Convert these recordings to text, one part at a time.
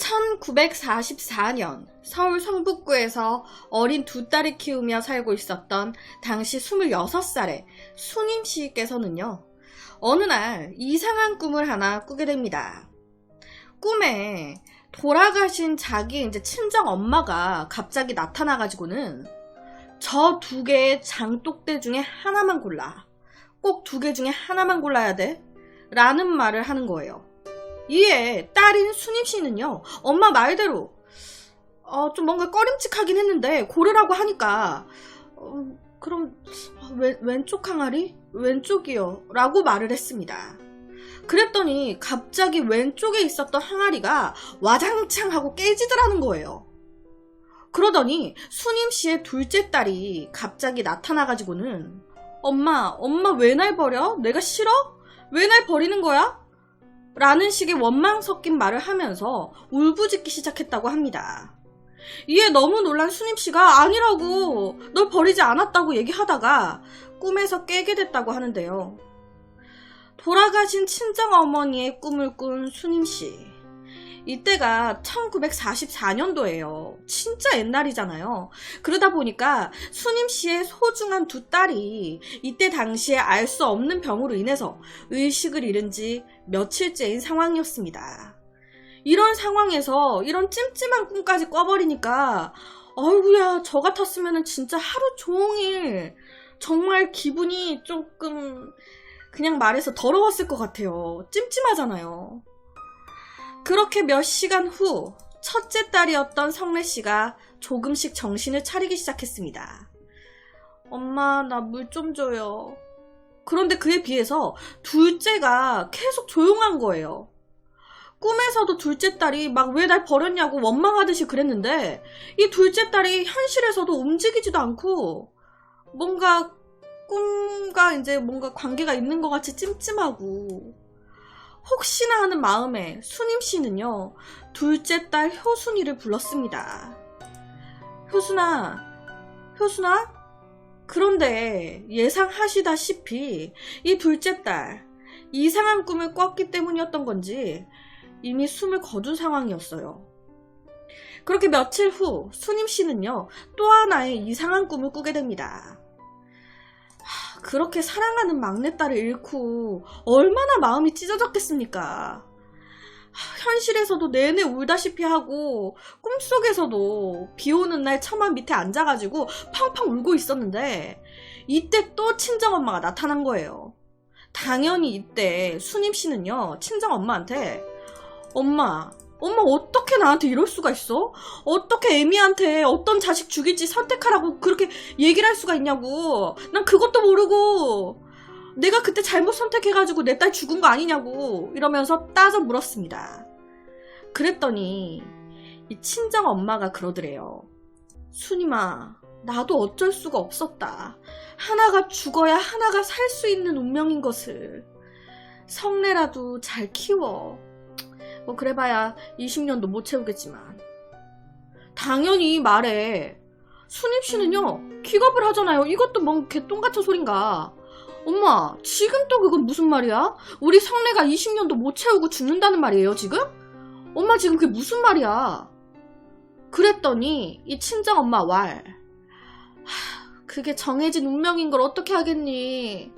1944년 서울 성북구에서 어린 두 딸을 키우며 살고 있었던 당시 26살의 순임 씨께서는요, 어느 날 이상한 꿈을 하나 꾸게 됩니다. 꿈에 돌아가신 자기 친정 엄마가 갑자기 나타나가지고는 저 두 개의 장독대 중에 하나만 골라. 꼭 두 개 중에 하나만 골라야 돼. 라는 말을 하는 거예요. 이에 딸인 순임 씨는요, 엄마 말대로 좀 뭔가 꺼림칙하긴 했는데 고르라고 하니까 그럼 왼쪽 항아리? 왼쪽이요 라고 말을 했습니다. 그랬더니 갑자기 왼쪽에 있었던 항아리가 와장창 하고 깨지더라는 거예요. 그러더니 순임 씨의 둘째 딸이 갑자기 나타나가지고는 엄마 왜 날 버려? 내가 싫어? 왜 날 버리는 거야? 라는 식의 원망 섞인 말을 하면서 울부짖기 시작했다고 합니다. 이에 너무 놀란 순임 씨가 아니라고, 널 버리지 않았다고 얘기하다가 꿈에서 깨게 됐다고 하는데요. 돌아가신 친정어머니의 꿈을 꾼 순임 씨. 이때가 1944년도예요. 진짜 옛날이잖아요. 그러다 보니까 순임 씨의 소중한 두 딸이 이때 당시에 알 수 없는 병으로 인해서 의식을 잃은 지 며칠째인 상황이었습니다. 이런 상황에서 이런 찜찜한 꿈까지 꿔버리니까 아이고야, 저 같았으면 진짜 하루 종일 정말 기분이 조금 그냥 말해서 더러웠을 것 같아요. 찜찜하잖아요. 그렇게 몇 시간 후 첫째 딸이었던 성래씨가 조금씩 정신을 차리기 시작했습니다. 엄마, 나 물 좀 줘요. 그런데 그에 비해서 둘째가 계속 조용한 거예요. 꿈에서도 둘째 딸이 막 왜 날 버렸냐고 원망하듯이 그랬는데 이 둘째 딸이 현실에서도 움직이지도 않고 뭔가 꿈과 뭔가 관계가 있는 것 같이 찜찜하고, 혹시나 하는 마음에 순임 씨는요, 둘째 딸 효순이를 불렀습니다. 효순아. 그런데 예상하시다시피 이 둘째 딸, 이상한 꿈을 꿨기 때문이었던 건지 이미 숨을 거둔 상황이었어요. 그렇게 며칠 후 순임 씨는요, 또 하나의 이상한 꿈을 꾸게 됩니다. 그렇게 사랑하는 막내딸을 잃고 얼마나 마음이 찢어졌겠습니까? 현실에서도 내내 울다시피 하고 꿈속에서도 비 오는 날 처마 밑에 앉아가지고 팡팡 울고 있었는데 이때 또 친정엄마가 나타난 거예요. 당연히 이때 순임 씨는요, 친정엄마한테 엄마 어떻게 나한테 이럴 수가 있어? 어떻게 애미한테 어떤 자식 죽일지 선택하라고 그렇게 얘기를 할 수가 있냐고. 난 그것도 모르고 내가 그때 잘못 선택해가지고 내 딸 죽은 거 아니냐고 이러면서 따져 물었습니다. 그랬더니 이 친정엄마가 그러더래요. 순임아, 나도 어쩔 수가 없었다. 하나가 죽어야 하나가 살 수 있는 운명인 것을. 성래라도 잘 키워. 뭐 그래봐야 20년도 못 채우겠지만. 당연히 이 말에 순임 씨는요, 기겁을 하잖아요. 이것도 뭔 개똥 같은 소린가. 엄마, 지금 또 그건 무슨 말이야? 우리 성래가 20년도 못 채우고 죽는다는 말이에요, 지금? 엄마, 지금 그게 무슨 말이야? 그랬더니 이 친정엄마 왈, 그게 정해진 운명인 걸 어떻게 하겠니?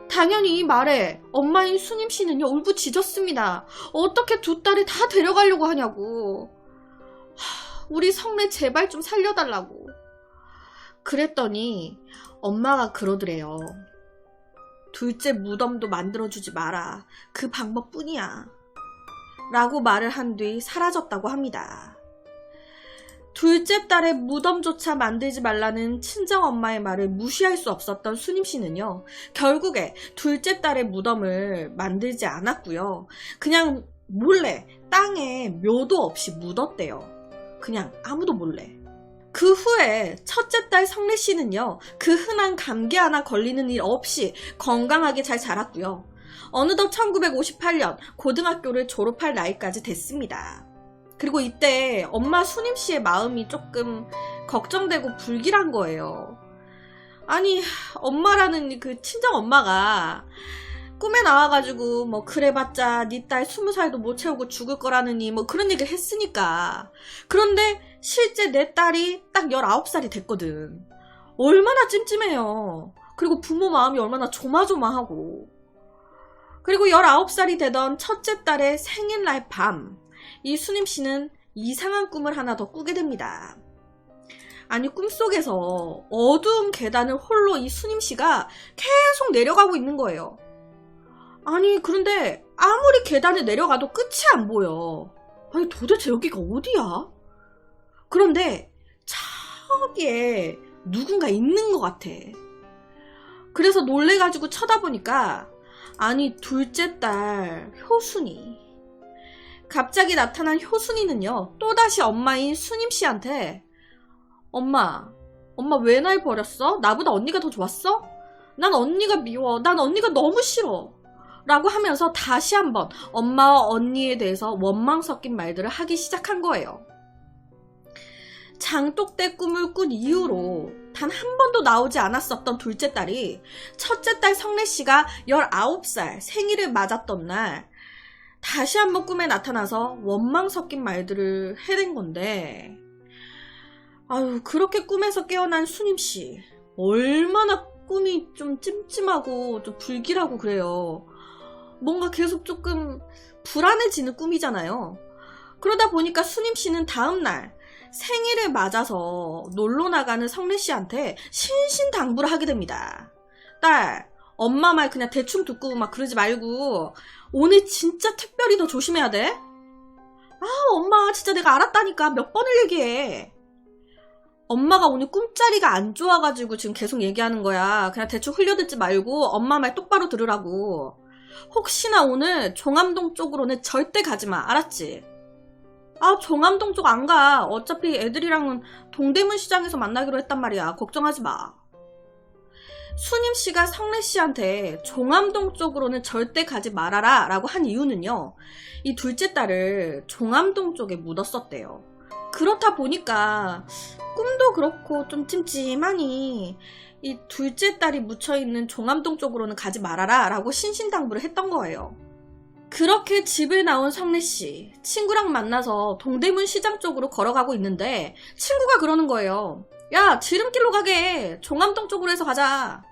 당연히 이 말에 엄마인 순임 씨는요, 울부짖었습니다. 어떻게 두 딸을 다 데려가려고 하냐고. 우리 성래 제발 좀 살려달라고. 그랬더니 엄마가 그러더래요. 둘째 무덤도 만들어주지 마라. 그 방법뿐이야. 라고 말을 한 뒤 사라졌다고 합니다. 둘째 딸의 무덤조차 만들지 말라는 친정엄마의 말을 무시할 수 없었던 순임 씨는요, 결국에 둘째 딸의 무덤을 만들지 않았고요. 그냥 몰래 땅에 묘도 없이 묻었대요. 그냥 아무도 몰래. 그 후에 첫째 딸 성래 씨는요, 그 흔한 감기 하나 걸리는 일 없이 건강하게 잘 자랐고요. 어느덧 1958년 고등학교를 졸업할 나이까지 됐습니다. 그리고 이때 엄마 순임 씨의 마음이 조금 걱정되고 불길한 거예요. 아니, 엄마라는 그 친정 엄마가 꿈에 나와가지고 뭐 그래봤자 네 딸 20살도 못 채우고 죽을 거라느니 뭐 그런 얘기를 했으니까. 그런데 실제 내 딸이 딱 19살이 됐거든. 얼마나 찜찜해요. 그리고 부모 마음이 얼마나 조마조마하고. 그리고 19살이 되던 첫째 딸의 생일날 밤, 이 수님씨는 이상한 꿈을 하나 더 꾸게 됩니다. 아니, 꿈속에서 어두운 계단을 홀로 이 수님씨가 계속 내려가고 있는 거예요. 아니, 그런데 아무리 계단을 내려가도 끝이 안 보여. 아니, 도대체 여기가 어디야? 그런데 저기에 누군가 있는 것 같아. 그래서 놀래가지고 쳐다보니까, 아니, 둘째 딸 효순이. 갑자기 나타난 효순이는요, 또다시 엄마인 수님씨한테 엄마 왜 날 버렸어? 나보다 언니가 더 좋았어? 난 언니가 미워. 난 언니가 너무 싫어. 라고 하면서 다시 한번 엄마와 언니에 대해서 원망 섞인 말들을 하기 시작한 거예요. 장독대 꿈을 꾼 이후로 단 한 번도 나오지 않았었던 둘째 딸이 첫째 딸 성래씨가 19살 생일을 맞았던 날 다시 한번 꿈에 나타나서 원망 섞인 말들을 해댄 건데, 아유, 그렇게 꿈에서 깨어난 수님씨 얼마나 꿈이 좀 찜찜하고 좀 불길하고 그래요. 뭔가 계속 조금 불안해지는 꿈이잖아요. 그러다 보니까 수님씨는 다음날 생일을 맞아서 놀러 나가는 성래씨한테 신신당부를 하게 됩니다. 딸, 엄마 말 그냥 대충 듣고 막 그러지 말고 오늘 진짜 특별히 더 조심해야 돼. 아, 엄마 진짜 내가 알았다니까 몇 번을 얘기해. 엄마가 오늘 꿈자리가 안 좋아가지고 지금 계속 얘기하는 거야. 그냥 대충 흘려듣지 말고 엄마 말 똑바로 들으라고. 혹시나 오늘 종암동 쪽으로는 절대 가지마. 알았지? 아, 종암동 쪽 안 가. 어차피 애들이랑은 동대문 시장에서 만나기로 했단 말이야. 걱정하지 마. 수님씨가 성래씨한테 종암동 쪽으로는 절대 가지 말아라 라고 한 이유는요, 이 둘째 딸을 종암동 쪽에 묻었었대요. 그렇다 보니까 꿈도 그렇고 좀 찜찜하니 이 둘째 딸이 묻혀있는 종암동 쪽으로는 가지 말아라 라고 신신당부를 했던 거예요. 그렇게 집을 나온 성래씨, 친구랑 만나서 동대문 시장 쪽으로 걸어가고 있는데 친구가 그러는 거예요. 야, 지름길로 가게. 종암동 쪽으로 해서 가자.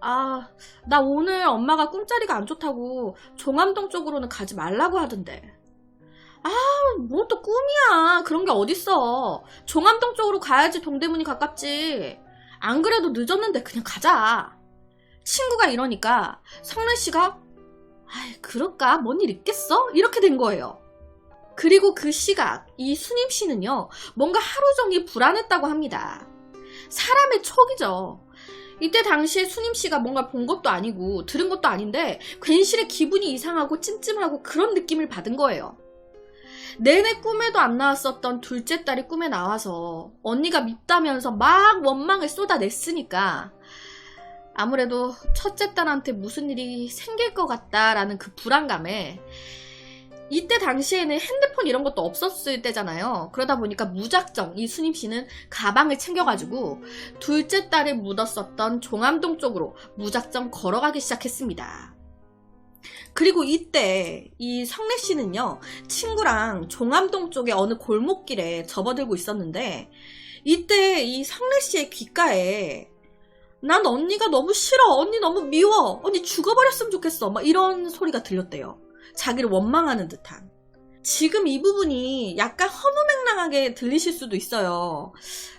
아, 나 오늘 엄마가 꿈자리가 안 좋다고 종암동 쪽으로는 가지 말라고 하던데. 아, 뭐 또 꿈이야. 그런 게 어딨어. 종암동 쪽으로 가야지 동대문이 가깝지. 안 그래도 늦었는데 그냥 가자. 친구가 이러니까 성래씨가 아이, 그럴까? 뭔 일 있겠어? 이렇게 된 거예요. 그리고 그 시각, 이 수님씨는요, 뭔가 하루 종일 불안했다고 합니다. 사람의 촉이죠. 이때 당시에 수님씨가 뭔가 본 것도 아니고 들은 것도 아닌데 괜시리 기분이 이상하고 찜찜하고 그런 느낌을 받은 거예요. 내내 꿈에도 안 나왔었던 둘째 딸이 꿈에 나와서 언니가 밉다면서 막 원망을 쏟아냈으니까 아무래도 첫째 딸한테 무슨 일이 생길 것 같다라는 그 불안감에, 이때 당시에는 핸드폰 이런 것도 없었을 때잖아요. 그러다 보니까 무작정 이 수님씨는 가방을 챙겨가지고 둘째 딸을 묻었었던 종암동 쪽으로 무작정 걸어가기 시작했습니다. 그리고 이때 이 성래씨는요, 친구랑 종암동 쪽에 어느 골목길에 접어들고 있었는데, 이때 이 성래씨의 귓가에 난 언니가 너무 싫어. 언니 너무 미워. 언니 죽어버렸으면 좋겠어. 막 이런 소리가 들렸대요. 자기를 원망하는 듯한. 지금 이 부분이 약간 허무맹랑하게 들리실 수도 있어요.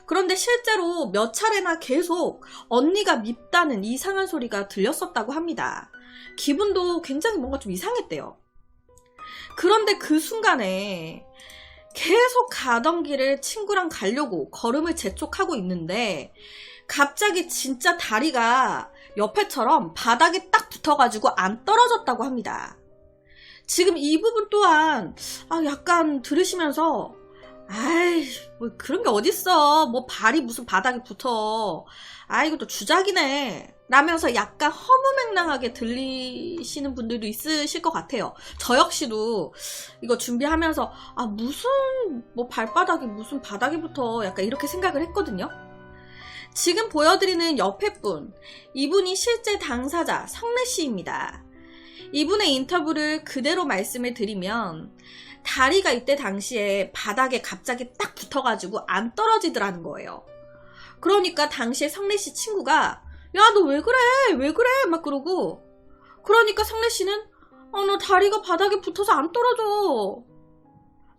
그런데 실제로 몇 차례나 계속 언니가 밉다는 이상한 소리가 들렸었다고 합니다. 기분도 굉장히 뭔가 좀 이상했대요. 그런데 그 순간에 계속 가던 길을 친구랑 가려고 걸음을 재촉하고 있는데 갑자기 진짜 다리가 옆에처럼 바닥에 딱 붙어가지고 안 떨어졌다고 합니다. 지금 이 부분 또한 약간 들으시면서 아이, 뭐 그런 게 어딨어. 뭐 발이 무슨 바닥에 붙어. 아, 이것도 주작이네. 라면서 약간 허무맹랑하게 들리시는 분들도 있으실 것 같아요. 저 역시도 이거 준비하면서 무슨 뭐 발바닥이 무슨 바닥에 붙어. 약간 이렇게 생각을 했거든요. 지금 보여드리는 옆에 분, 이분이 실제 당사자 성래씨입니다. 이분의 인터뷰를 그대로 말씀을 드리면 다리가 이때 당시에 바닥에 갑자기 딱 붙어가지고 안 떨어지더라는 거예요. 그러니까 당시에 성래씨 친구가 야, 너 왜 그래? 왜 그래? 막 그러고 그러니까 성래씨는 너 다리가 바닥에 붙어서 안 떨어져.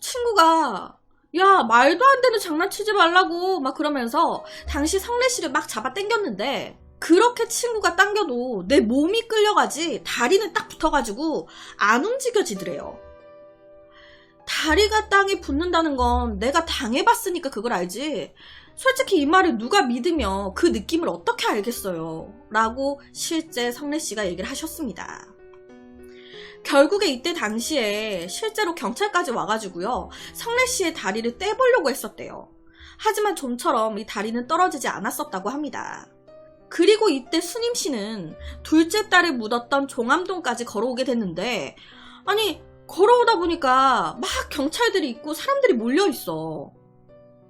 친구가 야, 말도 안 되는 장난치지 말라고 막 그러면서 당시 성래씨를 막 잡아 당겼는데 그렇게 친구가 당겨도 내 몸이 끌려가지 다리는 딱 붙어가지고 안 움직여지더래요. 다리가 땅에 붙는다는 건 내가 당해봤으니까 그걸 알지. 솔직히 이 말을 누가 믿으며 그 느낌을 어떻게 알겠어요. 라고 실제 성래씨가 얘기를 하셨습니다. 결국에 이때 당시에 실제로 경찰까지 와가지고요. 성래씨의 다리를 떼보려고 했었대요. 하지만 좀처럼 이 다리는 떨어지지 않았었다고 합니다. 그리고 이때 수님씨는 둘째 딸을 묻었던 종암동까지 걸어오게 됐는데 아니 걸어오다 보니까 막 경찰들이 있고 사람들이 몰려있어.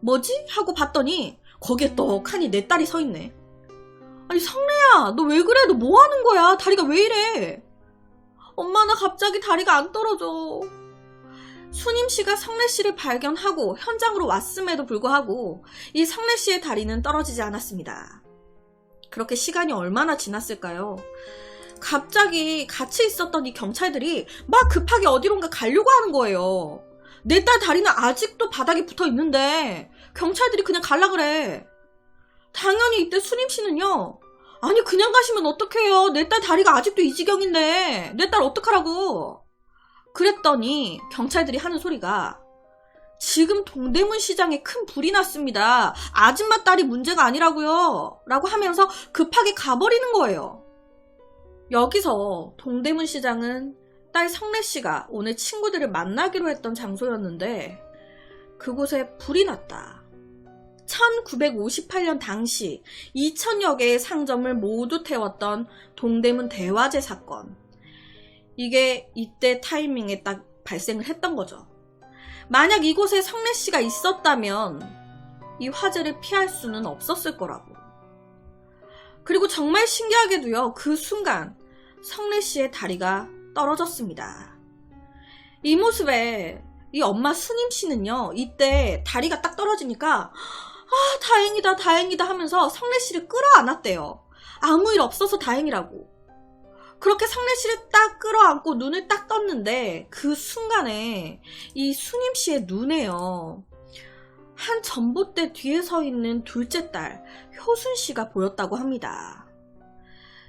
뭐지? 하고 봤더니 거기에 떡하니 내 딸이 서 있네. 아니 성래야 너 왜 그래? 너 뭐 하는 거야? 다리가 왜 이래? 엄마 나 갑자기 다리가 안 떨어져. 수님씨가 성래씨를 발견하고 현장으로 왔음에도 불구하고 이 성래씨의 다리는 떨어지지 않았습니다. 그렇게 시간이 얼마나 지났을까요? 갑자기 같이 있었던 이 경찰들이 막 급하게 어디론가 가려고 하는 거예요. 내 딸 다리는 아직도 바닥에 붙어 있는데 경찰들이 그냥 갈라 그래. 당연히 이때 수님씨는요. 아니 그냥 가시면 어떡해요. 내 딸 다리가 아직도 이 지경인데 내 딸 어떡하라고. 그랬더니 경찰들이 하는 소리가 지금 동대문 시장에 큰 불이 났습니다. 아줌마 딸이 문제가 아니라고요. 라고 하면서 급하게 가버리는 거예요. 여기서 동대문 시장은 딸 성래씨가 오늘 친구들을 만나기로 했던 장소였는데 그곳에 불이 났다. 1958년 당시 2000여 개의 상점을 모두 태웠던 동대문 대화재 사건. 이게 이때 타이밍에 딱 발생을 했던 거죠. 만약 이곳에 성래씨가 있었다면 이 화재를 피할 수는 없었을 거라고. 그리고 정말 신기하게도요. 그 순간 성래씨의 다리가 떨어졌습니다. 이 모습에 이 엄마 수님씨는요. 이때 다리가 딱 떨어지니까 다행이다 다행이다 하면서 성래씨를 끌어안았대요. 아무 일 없어서 다행이라고. 그렇게 성래씨를 딱 끌어안고 눈을 딱 떴는데 그 순간에 이 수님씨의 눈에요. 한 전봇대 뒤에 서 있는 둘째 딸 효순씨가 보였다고 합니다.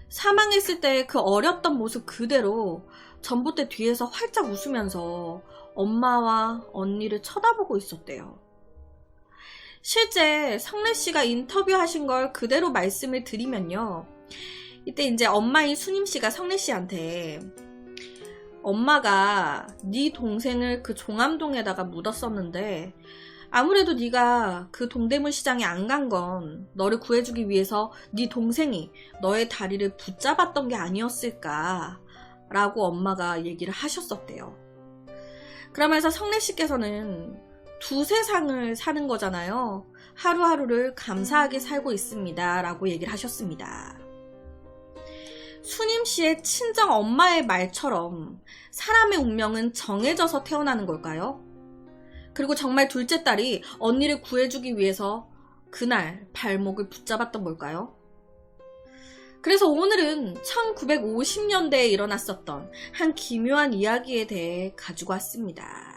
사망했을 때 그 어렸던 모습 그대로 전봇대 뒤에서 활짝 웃으면서 엄마와 언니를 쳐다보고 있었대요. 실제 성래씨가 인터뷰하신 걸 그대로 말씀을 드리면요. 이때 이제 엄마인 수님씨가 성래씨한테 엄마가 네 동생을 그 종암동에다가 묻었었는데 아무래도 네가 그 동대문 시장에 안 간 건 너를 구해주기 위해서 네 동생이 너의 다리를 붙잡았던 게 아니었을까 라고 엄마가 얘기를 하셨었대요. 그러면서 성래씨께서는 두세 상을 사는 거잖아요. 하루하루를 감사하게 살고 있습니다 라고 얘기를 하셨습니다. 수님씨의 친정 엄마의 말처럼 사람의 운명은 정해져서 태어나는 걸까요? 그리고 정말 둘째 딸이 언니를 구해주기 위해서 그날 발목을 붙잡았던 걸까요? 그래서 오늘은 1950년대에 일어났었던 한 기묘한 이야기에 대해 가지고 왔습니다.